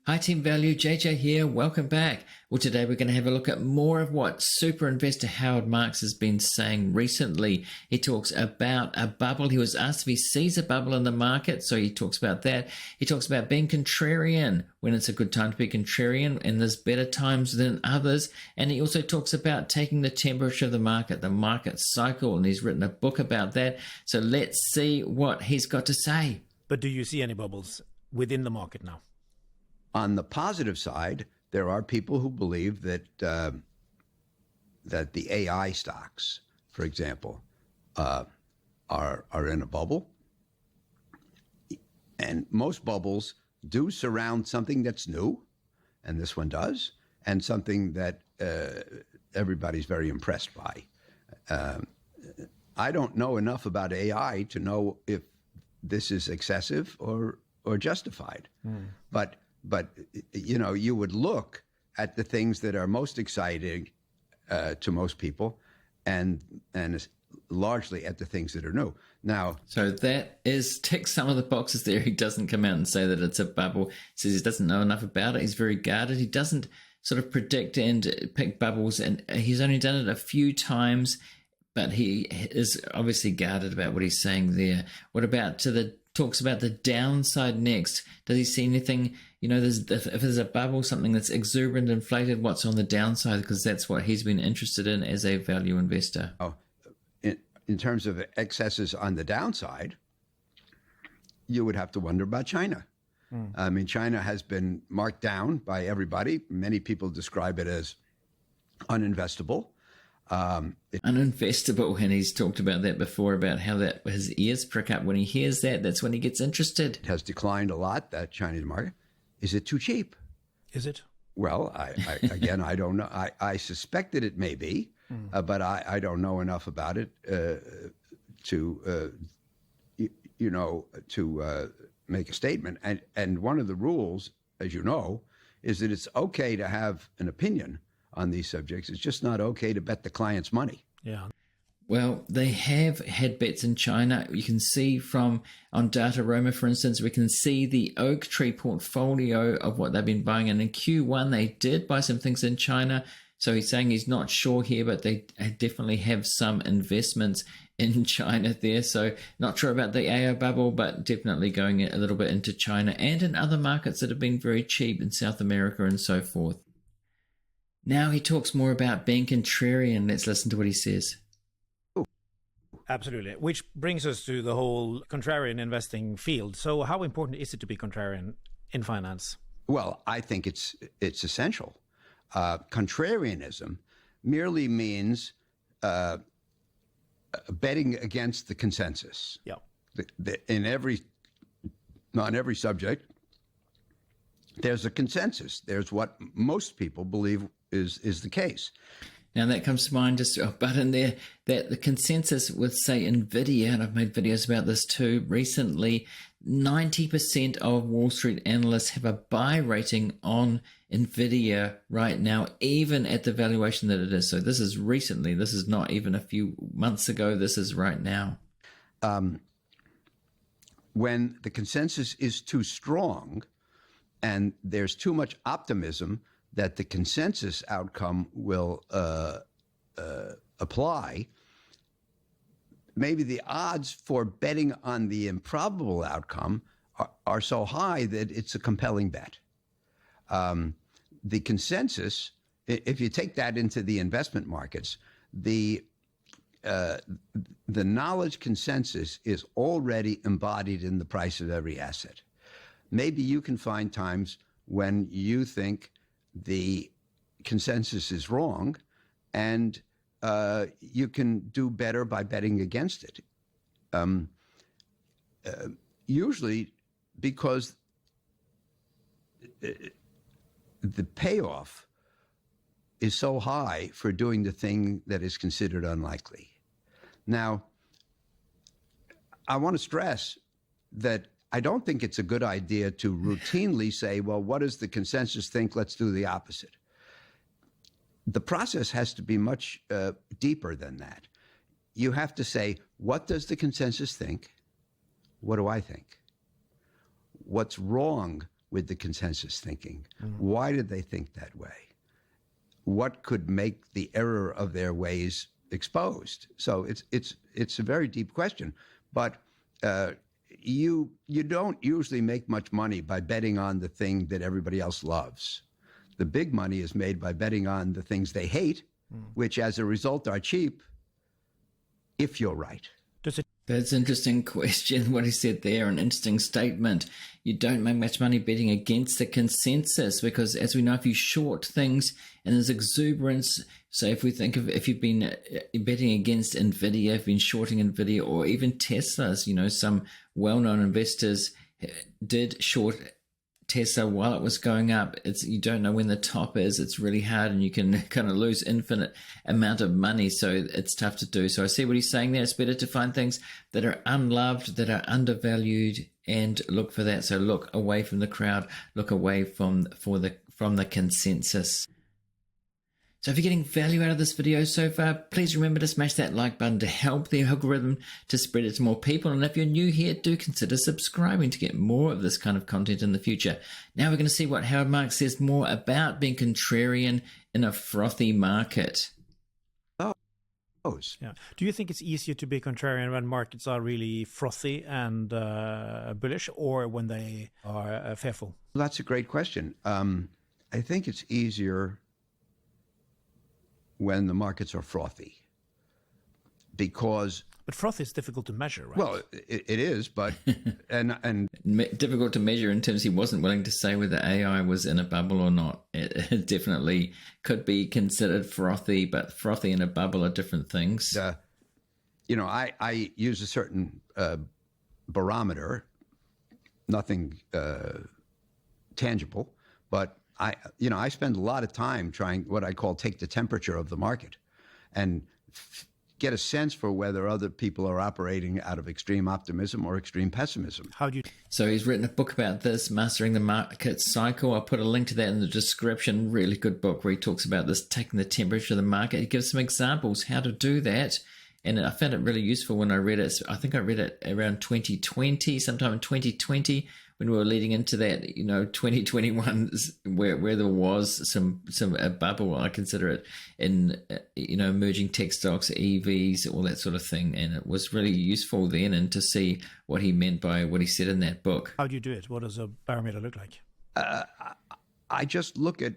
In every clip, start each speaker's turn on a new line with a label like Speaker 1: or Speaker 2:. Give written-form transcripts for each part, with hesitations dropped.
Speaker 1: Hi Team Value, JJ here, welcome back. Well, today we're going to have a look at more of what super investor Howard Marks has been saying recently. He talks about a bubble. He was asked if he sees a bubble in the market, so he talks about that. He talks about being contrarian, when it's a good time to be contrarian, and there's better times than others. And he also talks about taking the temperature of the market cycle, and he's written a book about that. So let's see what he's got to say.
Speaker 2: But do you see any bubbles within the market now?
Speaker 3: On the positive side, there are people who believe that that the AI stocks, for example, are in a bubble, and most bubbles do surround something that's new, and this one does, and something that everybody's very impressed by. I don't know enough about AI to know if this is excessive or justified, But you know, you would look at the things that are most exciting to most people, and largely at the things that are new. Now,
Speaker 1: so that is tick some of the boxes there. He doesn't come out and say that it's a bubble. He says he doesn't know enough about it. He's very guarded. He doesn't sort of predict and pick bubbles, and he's only done it a few times. But he is obviously guarded about what he's saying there. What about talks about the downside next? Does he see anything, you know, if there's a bubble, something that's exuberant, inflated, what's on the downside? Because that's what he's been interested in as a value investor.
Speaker 3: In terms of excesses on the downside, you would have to wonder about China. I mean, China has been marked down by everybody. Many people describe it as uninvestable.
Speaker 1: Uninvestable, and he's talked about that before, about how that his ears prick up when he hears that. That's when he gets interested.
Speaker 3: It has declined a lot, that Chinese market. Is it too cheap?
Speaker 2: Is it?
Speaker 3: Well, again, I don't know. I suspect that it may be, but I don't know enough about it to make a statement. And one of the rules, as you know, is that it's okay to have an opinion on these subjects. It's just not okay to bet the client's money.
Speaker 2: Yeah.
Speaker 1: Well, they have had bets in China. You can see on Data Roma, for instance, we can see the Oak Tree portfolio of what they've been buying. And in Q1, they did buy some things in China. So he's saying he's not sure here, but they definitely have some investments in China there. So not sure about the AI bubble, but definitely going a little bit into China and in other markets that have been very cheap in South America and so forth. Now he talks more about being contrarian. Let's listen to what he says.
Speaker 2: Absolutely. Which brings us to the whole contrarian investing field. So how important is it to be contrarian in finance?
Speaker 3: Well, I think it's essential. Contrarianism merely means betting against the consensus.
Speaker 2: Yeah.
Speaker 3: On every subject, there's a consensus. There's what most people believe is the case.
Speaker 1: Now that comes to mind, just a button there, that the consensus with, say, NVIDIA, and I've made videos about this too recently, 90% of Wall Street analysts have a buy rating on NVIDIA right now, even at the valuation that it is. So this is recently. This is not even a few months ago. This is right now.
Speaker 3: When the consensus is too strong and there's too much optimism that the consensus outcome will apply, maybe the odds for betting on the improbable outcome are so high that it's a compelling bet. The consensus, if you take that into the investment markets, the knowledge consensus is already embodied in the price of every asset. Maybe you can find times when you think the consensus is wrong, and you can do better by betting against it. Usually because the payoff is so high for doing the thing that is considered unlikely. Now, I want to stress that I don't think it's a good idea to routinely say, well, what does the consensus think? Let's do the opposite. The process has to be much deeper than that. You have to say, what does the consensus think? What do I think? What's wrong with the consensus thinking. Why did they think that way? What could make the error of their ways exposed? So it's a very deep question, but you don't usually make much money by betting on the thing that everybody else loves. The big money is made by betting on the things they hate, which as a result are cheap, if you're right.
Speaker 1: That's an interesting question, what he said there, an interesting statement. You don't make much money betting against the consensus because, as we know, if you short things and there's exuberance, so if we think of if you've been betting against NVIDIA, if you've been shorting NVIDIA or even Tesla's, some well-known investors did short Tesla while it was going up. You don't know when the top is. It's really hard, and you can kind of lose infinite amount of money. So it's tough to do. So I see what he's saying there. It's better to find things that are unloved, that are undervalued, and look for that. So look away from the crowd. Look away from the consensus. So if you're getting value out of this video so far, please remember to smash that like button to help the algorithm to spread it to more people. And if you're new here, do consider subscribing to get more of this kind of content in the future. Now we're going to see what Howard Marks says more about being contrarian in a frothy market.
Speaker 2: Yeah. Do you think it's easier to be contrarian when markets are really frothy and bullish, or when they are fearful?
Speaker 3: Well, that's a great question. I think it's easier when the markets are frothy, because
Speaker 2: but frothy is difficult to measure, right?
Speaker 3: Well, it is, but and
Speaker 1: difficult to measure in terms he wasn't willing to say whether AI was in a bubble or not. It definitely could be considered frothy, but frothy and a bubble are different things.
Speaker 3: I use a certain barometer, nothing tangible, but I spend a lot of time trying what I call take the temperature of the market and get a sense for whether other people are operating out of extreme optimism or extreme pessimism.
Speaker 1: So he's written a book about this, Mastering the Market Cycle. I'll put a link to that in the description. Really good book where he talks about this, taking the temperature of the market. He gives some examples how to do that. And I found it really useful when I read it. I think I read it around 2020, sometime in 2020, when we were leading into that, 2021, where there was a bubble, I consider it, in, emerging tech stocks, EVs, all that sort of thing. And it was really useful then, and to see what he meant by what he said in that book.
Speaker 2: How do you do it? What does a barometer look like?
Speaker 3: I just look at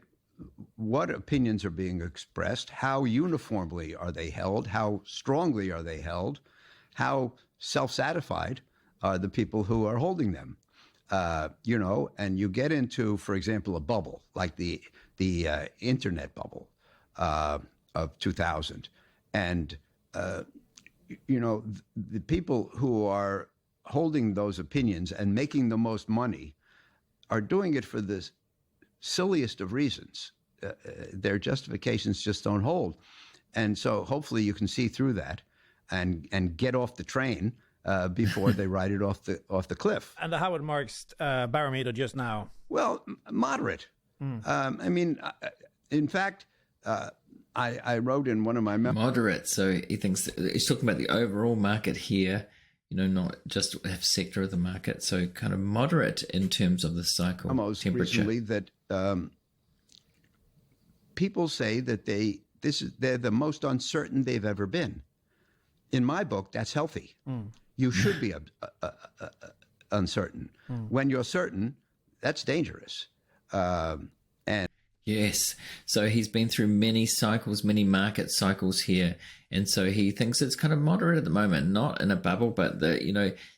Speaker 3: what opinions are being expressed, how uniformly are they held, how strongly are they held, how self-satisfied are the people who are holding them. And you get into, for example, a bubble like the internet bubble of 2000, and the people who are holding those opinions and making the most money are doing it for the silliest of reasons. Their justifications just don't hold, and so hopefully you can see through that and get off the train before they ride it off the cliff.
Speaker 2: And the Howard Marks barometer just now?
Speaker 3: Well, moderate. In fact, I wrote in one of my memos.
Speaker 1: Moderate. So he's talking about the overall market here, not just a sector of the market. So kind of moderate in terms of the cycle
Speaker 3: Almost
Speaker 1: temperature.
Speaker 3: Recently that people say that they're the most uncertain they've ever been. In my book, that's healthy. You should be uncertain. When you're certain, that's dangerous.
Speaker 1: Yes. So he's been through many cycles, many market cycles here. And so he thinks it's kind of moderate at the moment, not in a bubble, but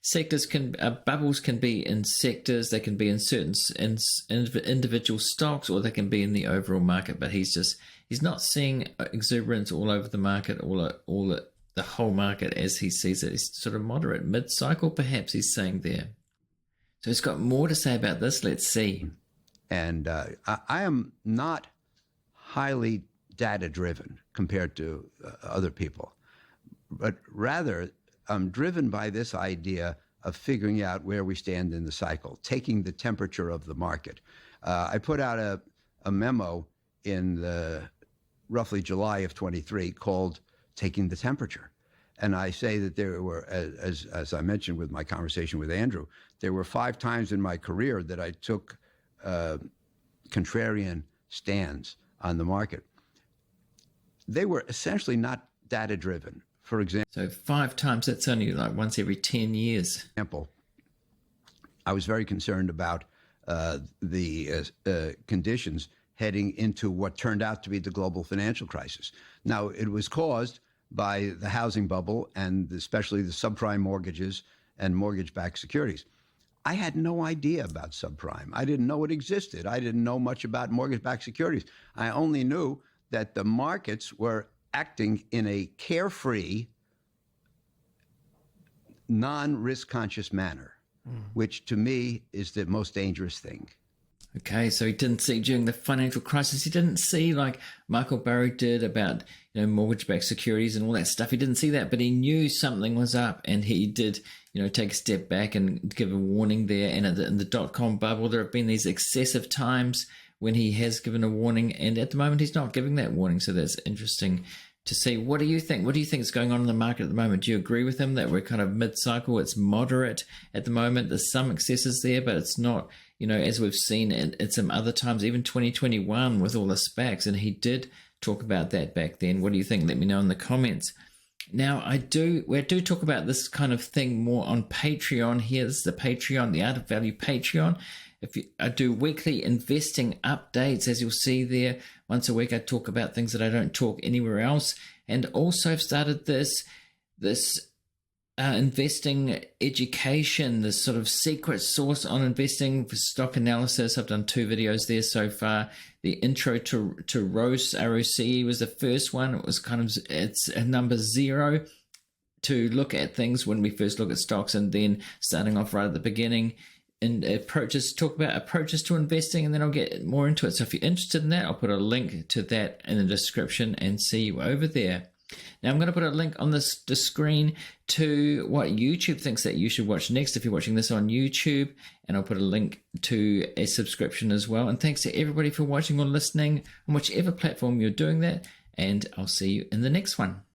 Speaker 1: sectors bubbles can be in sectors, they can be in certain individual stocks, or they can be in the overall market. But he's not seeing exuberance all over the market, the whole market as he sees it. It's sort of moderate, mid-cycle perhaps he's saying there. So he's got more to say about this. Let's see.
Speaker 3: And I am not highly data-driven compared to other people, but rather I'm driven by this idea of figuring out where we stand in the cycle, taking the temperature of the market. I put out a memo in roughly July of 23 called Taking the Temperature. And I say that there were, as I mentioned with my conversation with Andrew, there were 5 times in my career that I took contrarian stands on the market, they were essentially not data driven. For example,
Speaker 1: So 5 times, that's only like once every 10 years.
Speaker 3: I was very concerned about the conditions heading into what turned out to be the global financial crisis. Now, it was caused by the housing bubble and especially the subprime mortgages and mortgage-backed securities. I had no idea about subprime. I didn't know it existed. I didn't know much about mortgage-backed securities. I only knew that the markets were acting in a carefree, non-risk conscious manner, which to me is the most dangerous thing.
Speaker 1: Okay, so he didn't see during the financial crisis, he didn't see like Michael Burry did about, mortgage-backed securities and all that stuff. He didn't see that, but he knew something was up, and he did, take a step back and give a warning there. And in the dot-com bubble, there have been these excessive times when he has given a warning, and at the moment he's not giving that warning. So that's interesting to see. What do you think? What do you think is going on in the market at the moment? Do you agree with him that we're kind of mid-cycle? It's moderate at the moment. There's some excesses there, but it's not, as we've seen at some other times, even 2021 with all the SPACs, and he did talk about that back then. What do you think? Let me know in the comments. Now, we do talk about this kind of thing more on Patreon here. This is the Patreon, the Art of Value Patreon. I do weekly investing updates, as you'll see there. Once a week, I talk about things that I don't talk anywhere else. And also I've started this investing education, this sort of secret sauce on investing for stock analysis. I've done 2 videos there so far. The intro to ROCE, ROCE was the first one. It was it's a number 0 to look at things when we first look at stocks, and then starting off right at the beginning. And talk about approaches to investing, and then I'll get more into it. So if you're interested in that, I'll put a link to that in the description and see you over there. Now I'm going to put a link on the screen to what YouTube thinks that you should watch next if you're watching this on YouTube, and I'll put a link to a subscription as well. And thanks to everybody for watching or listening on whichever platform you're doing that, and I'll see you in the next one.